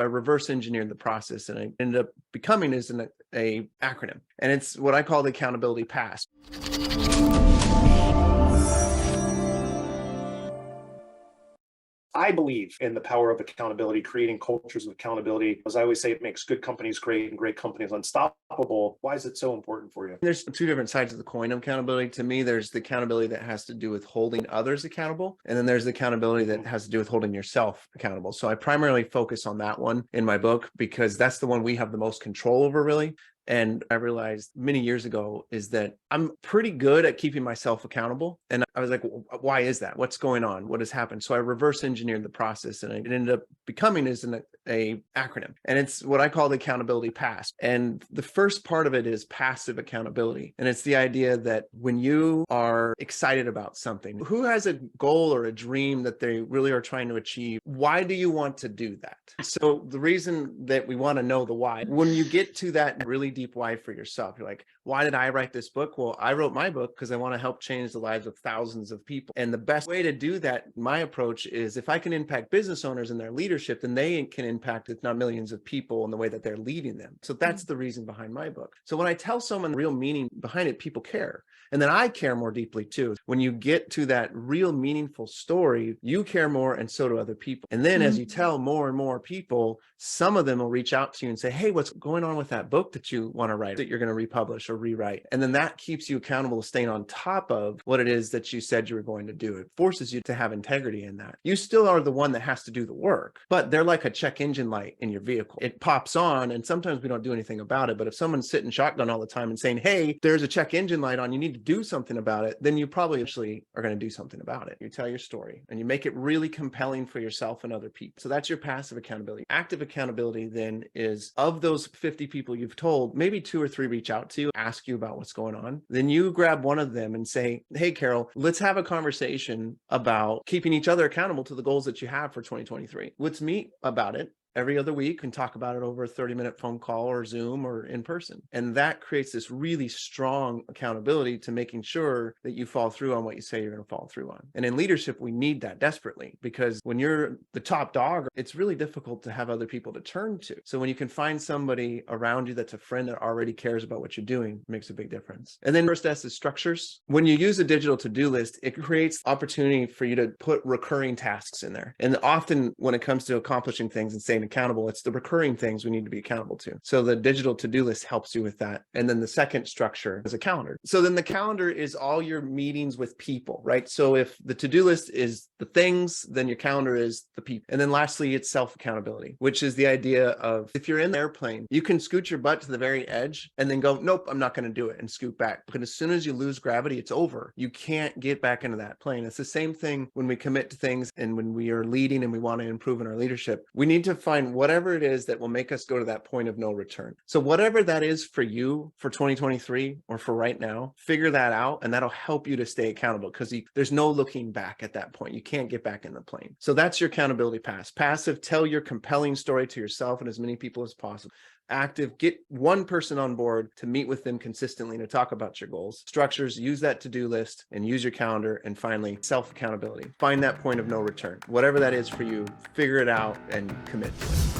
I reverse engineered the process and I ended up becoming is an acronym. And it's what I call the accountability pass. I believe in the power of accountability, creating cultures of accountability. As I always say, it makes good companies great and great companies unstoppable. Why is it so important for you? There's two different sides of the coin of accountability. To me, there's the accountability that has to do with holding others accountable. And then there's the accountability that has to do with holding yourself accountable. So I primarily focus on that one in my book because that's the one we have the most control over, really. And I realized many years ago is that I'm pretty good at keeping myself accountable. And I was like, why is that? What's going on? What has happened? So I reverse engineered the process and it ended up becoming is an acronym. And it's what I call the accountability pass. And the first part of it is passive accountability. And it's the idea that when you are excited about something, who has a goal or a dream that they really are trying to achieve? Why do you want to do that? So the reason that we want to know the why, when you get to that really deep why for yourself, you're like, why did I write this book? Well, I wrote my book because I want to help change the lives of thousands of people. And the best way to do that, my approach is if I can impact business owners in their leadership, then they can impact, if not millions of people in the way that they're leading them. So that's the reason behind my book. So when I tell someone the real meaning behind it, people care. And then I care more deeply too. When you get to that real meaningful story, you care more and so do other people. And then as you tell more and more people, some of them will reach out to you and say, hey, what's going on with that book that you want to write, that you're going to republish or rewrite? And then that keeps you accountable to staying on top of what it is that you said you were going to do. It forces you to have integrity in that. You still are the one that has to do the work, but they're like a check engine light in your vehicle. It pops on and sometimes we don't do anything about it. But if someone's sitting shotgun all the time and saying, hey, there's a check engine light on, you need to do something about it, then you probably actually are going to do something about it. You tell your story and you make it really compelling for yourself and other people. So that's your passive accountability. Active accountability then is of those 50 people you've told, maybe 2 or 3 reach out to you, ask you about what's going on. Then you grab one of them and say, hey, Carol, let's have a conversation about keeping each other accountable to the goals that you have for 2023. Let's meet about it every other week and talk about it over a 30-minute phone call or Zoom or in person. And that creates this really strong accountability to making sure that you follow through on what you say you're going to follow through on. And in leadership, we need that desperately because when you're the top dog, it's really difficult to have other people to turn to. So when you can find somebody around you that's a friend that already cares about what you're doing, it makes a big difference. And then first S is structures. When you use a digital to-do list, it creates opportunity for you to put recurring tasks in there. And often when it comes to accomplishing things and saying accountable, it's the recurring things we need to be accountable to. So the digital to-do list helps you with that. And then the second structure is a calendar. So then the calendar is all your meetings with people, right? So if the to-do list is the things, then your calendar is the people. And then lastly, it's self-accountability, which is the idea of if you're in the airplane, you can scoot your butt to the very edge and then go, nope, I'm not going to do it and scoot back. But as soon as you lose gravity, it's over. You can't get back into that plane. It's the same thing when we commit to things and when we are leading and we want to improve in our leadership. We need to find whatever it is that will make us go to that point of no return. So whatever that is for you for 2023 or for right now, figure that out and that'll help you to stay accountable because there's no looking back at that point. You can't get back in the plane. So that's your accountability pass. Passive, tell your compelling story to yourself and as many people as possible. Active, get one person on board to meet with them consistently to talk about your goals. Structures, use that to-do list and use your calendar. And finally, self-accountability. Find that point of no return. Whatever that is for you, figure it out and commit to it.